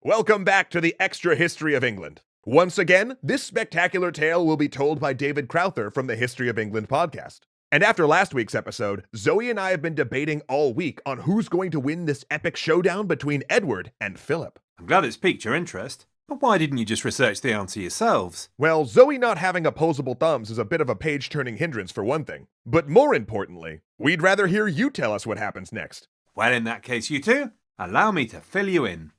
Welcome back to the Extra History of England. Once again, this spectacular tale will be told by David Crowther from the History of England podcast. And after last week's episode, Zoe and I have been debating all week on who's going to win this epic showdown between Edward and Philip. I'm glad it's piqued your interest. But why didn't you just research the answer yourselves? Well, Zoe not having opposable thumbs is a bit of a page-turning hindrance for one thing. But more importantly, we'd rather hear you tell us what happens next. Well, in that case, you two, allow me to fill you in.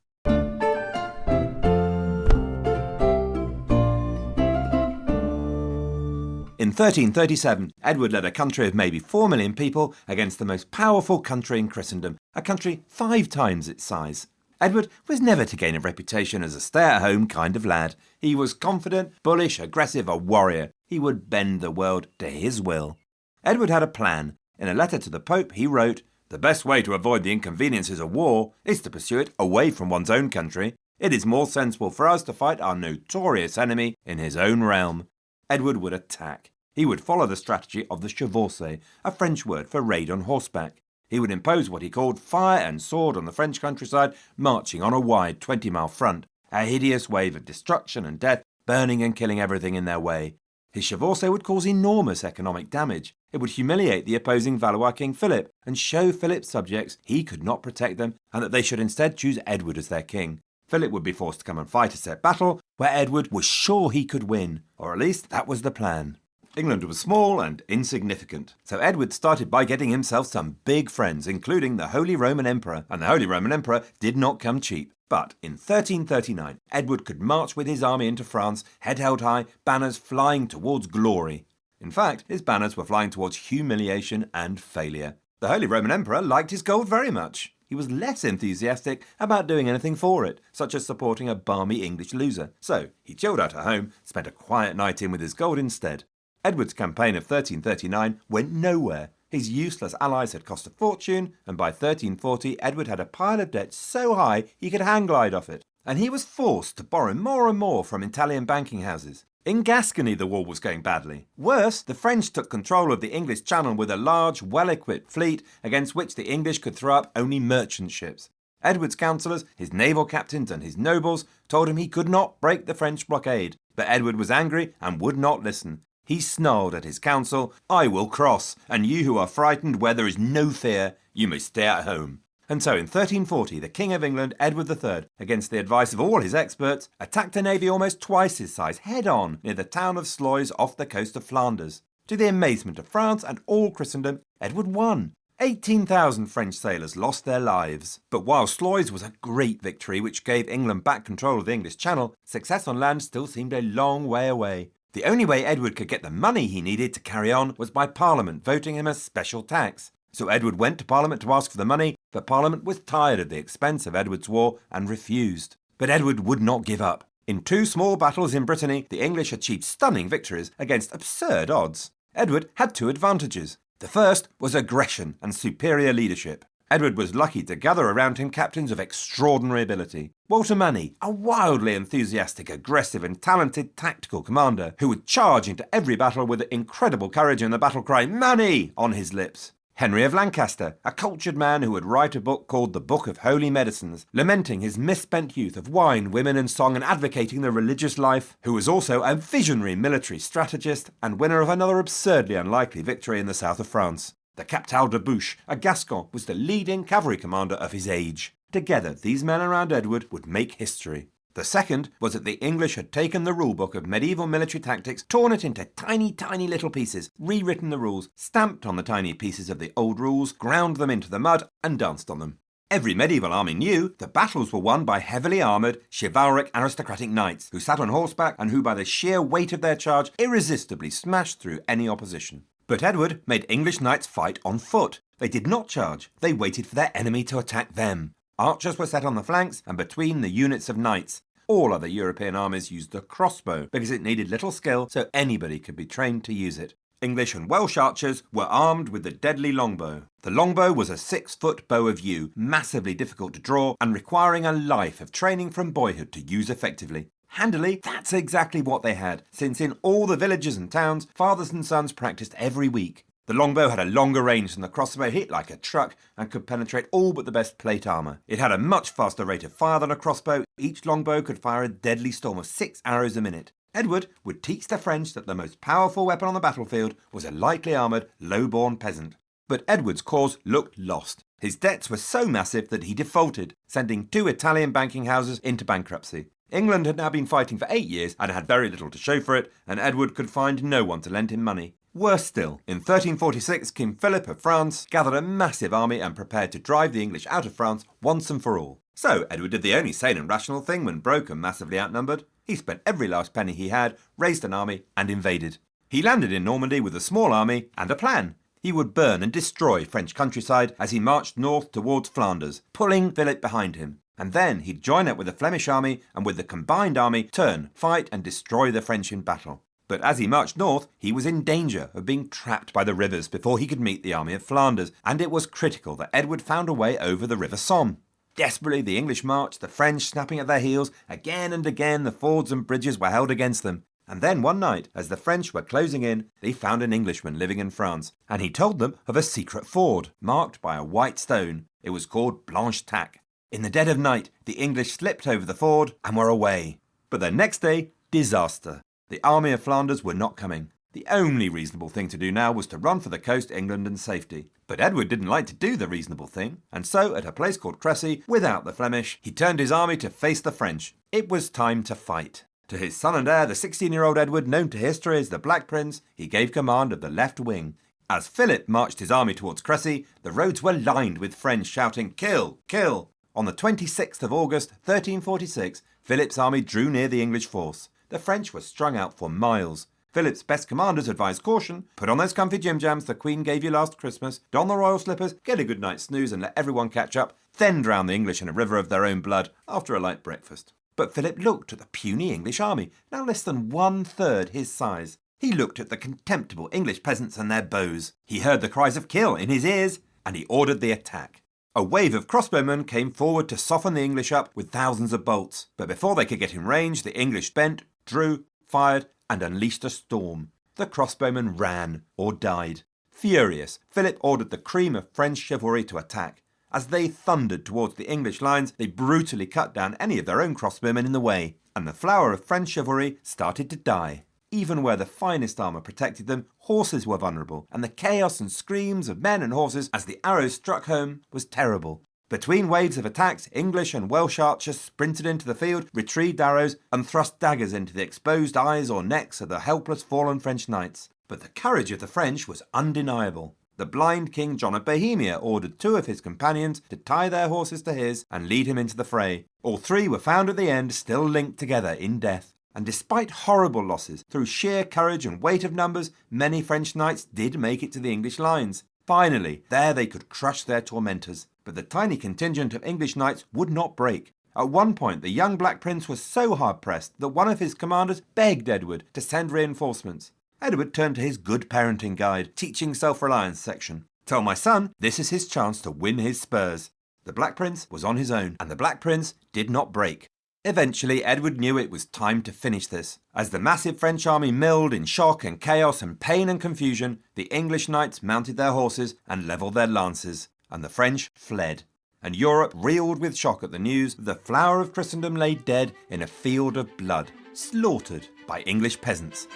In 1337, Edward led a country of maybe 4 million people against the most powerful country in Christendom, a country 5 times its size. Edward was never to gain a reputation as a stay-at-home kind of lad. He was confident, bullish, aggressive, a warrior. He would bend the world to his will. Edward had a plan. In a letter to the Pope, he wrote, "The best way to avoid the inconveniences of war is to pursue it away from one's own country. It is more sensible for us to fight our notorious enemy in his own realm." Edward would attack. He would follow the strategy of the chevauchée, a French word for raid on horseback. He would impose what he called fire and sword on the French countryside, marching on a wide 20-mile front, a hideous wave of destruction and death, burning and killing everything in their way. His chevauchée would cause enormous economic damage. It would humiliate the opposing Valois King Philip and show Philip's subjects he could not protect them and that they should instead choose Edward as their king. Philip would be forced to come and fight a set battle where Edward was sure he could win, or at least that was the plan. England was small and insignificant, so Edward started by getting himself some big friends, including the Holy Roman Emperor, and the Holy Roman Emperor did not come cheap. But in 1339, Edward could march with his army into France, head held high, banners flying towards glory. In fact, his banners were flying towards humiliation and failure. The Holy Roman Emperor liked his gold very much. He was less enthusiastic about doing anything for it, such as supporting a balmy English loser. So he chilled out at home, spent a quiet night in with his gold instead. Edward's campaign of 1339 went nowhere. His useless allies had cost a fortune, and by 1340 Edward had a pile of debt so high he could hang glide off it. And he was forced to borrow more and more from Italian banking houses. In Gascony the war was going badly. Worse, the French took control of the English Channel with a large, well-equipped fleet against which the English could throw up only merchant ships. Edward's councillors, his naval captains and his nobles told him he could not break the French blockade, but Edward was angry and would not listen. He snarled at his council, "I will cross, and you who are frightened where there is no fear, you may stay at home." And so in 1340, the King of England, Edward III, against the advice of all his experts, attacked a navy almost twice his size head-on near the town of Sluys off the coast of Flanders. To the amazement of France and all Christendom, Edward won. 18,000 French sailors lost their lives. But while Sluys was a great victory which gave England back control of the English Channel, success on land still seemed a long way away. The only way Edward could get the money he needed to carry on was by Parliament voting him a special tax. So Edward went to Parliament to ask for the money, but Parliament was tired of the expense of Edward's war and refused. But Edward would not give up. In 2 small battles in Brittany, the English achieved stunning victories against absurd odds. Edward had 2 advantages. The first was aggression and superior leadership. Edward was lucky to gather around him captains of extraordinary ability. Walter Manny, a wildly enthusiastic, aggressive and talented tactical commander who would charge into every battle with incredible courage and the battle cry, "Manny!" on his lips. Henry of Lancaster, a cultured man who would write a book called The Book of Holy Medicines, lamenting his misspent youth of wine, women and song and advocating the religious life, who was also a visionary military strategist and winner of another absurdly unlikely victory in the south of France. The Captal de Buch, a Gascon, was the leading cavalry commander of his age. Together, these men around Edward would make history. The second was that the English had taken the rulebook of medieval military tactics, torn it into tiny, tiny little pieces, rewritten the rules, stamped on the tiny pieces of the old rules, ground them into the mud, and danced on them. Every medieval army knew the battles were won by heavily armoured, chivalric aristocratic knights who sat on horseback and who by the sheer weight of their charge irresistibly smashed through any opposition. But Edward made English knights fight on foot. They did not charge. They waited for their enemy to attack them. Archers were set on the flanks and between the units of knights. All other European armies used the crossbow because it needed little skill, so anybody could be trained to use it. English and Welsh archers were armed with the deadly longbow. The longbow was a 6-foot bow of yew, massively difficult to draw and requiring a life of training from boyhood to use effectively. Handily, that's exactly what they had, since in all the villages and towns, fathers and sons practiced every week. The longbow had a longer range than the crossbow, hit like a truck, and could penetrate all but the best plate armour. It had a much faster rate of fire than a crossbow. Each longbow could fire a deadly storm of 6 arrows a minute. Edward would teach the French that the most powerful weapon on the battlefield was a lightly armoured, low-born peasant. But Edward's cause looked lost. His debts were so massive that he defaulted, sending 2 Italian banking houses into bankruptcy. England had now been fighting for 8 years and had very little to show for it, and Edward could find no one to lend him money. Worse still, in 1346, King Phillip of France gathered a massive army and prepared to drive the English out of France once and for all. So Edward did the only sane and rational thing when broke and massively outnumbered. He spent every last penny he had, raised an army, and invaded. He landed in Normandy with a small army and a plan. He would burn and destroy French countryside as he marched north towards Flanders, pulling Philip behind him. And then he'd join up with the Flemish army and with the combined army turn, fight and destroy the French in battle. But as he marched north, he was in danger of being trapped by the rivers before he could meet the army of Flanders, and it was critical that Edward found a way over the River Somme. Desperately the English marched, the French snapping at their heels. Again and again the fords and bridges were held against them. And then one night, as the French were closing in, they found an Englishman living in France, and he told them of a secret ford, marked by a white stone. It was called Blanchetaque. In the dead of night, the English slipped over the ford and were away. But the next day, disaster. The army of Flanders were not coming. The only reasonable thing to do now was to run for the coast, England, and safety. But Edward didn't like to do the reasonable thing, and so at a place called Crécy, without the Flemish, he turned his army to face the French. It was time to fight. To his son and heir, the 16-year-old Edward, known to history as the Black Prince, he gave command of the left wing. As Philip marched his army towards Crécy, the roads were lined with French shouting, "Kill! Kill!" On the 26th of August, 1346, Philip's army drew near the English force. The French were strung out for miles. Philip's best commanders advised caution: put on those comfy gym-jams the Queen gave you last Christmas, don the royal slippers, get a good night's snooze and let everyone catch up, then drown the English in a river of their own blood after a light breakfast. But Philip looked at the puny English army, now less than 1/3 his size. He looked at the contemptible English peasants and their bows. He heard the cries of kill in his ears, and he ordered the attack. A wave of crossbowmen came forward to soften the English up with thousands of bolts. But before they could get in range, the English bent, drew, fired, and unleashed a storm. The crossbowmen ran or died. Furious, Philip ordered the cream of French chivalry to attack. As they thundered towards the English lines, they brutally cut down any of their own crossbowmen in the way, and the flower of French chivalry started to die. Even where the finest armour protected them, horses were vulnerable, and the chaos and screams of men and horses as the arrows struck home was terrible. Between waves of attacks, English and Welsh archers sprinted into the field, retrieved arrows, and thrust daggers into the exposed eyes or necks of the helpless fallen French knights. But the courage of the French was undeniable. The blind King John of Bohemia ordered 2 of his companions to tie their horses to his and lead him into the fray. All 3 were found at the end still linked together in death. And despite horrible losses, through sheer courage and weight of numbers, many French knights did make it to the English lines. Finally, there they could crush their tormentors. But the tiny contingent of English knights would not break. At one point, the young Black Prince was so hard-pressed that one of his commanders begged Edward to send reinforcements. Edward turned to his Good Parenting Guide, Teaching Self-Reliance section. Tell my son this is his chance to win his spurs. The Black Prince was on his own, and the Black Prince did not break. Eventually, Edward knew it was time to finish this. As the massive French army milled in shock and chaos and pain and confusion, the English knights mounted their horses and levelled their lances, and the French fled. And Europe reeled with shock at the news that the flower of Christendom lay dead in a field of blood, slaughtered by English peasants.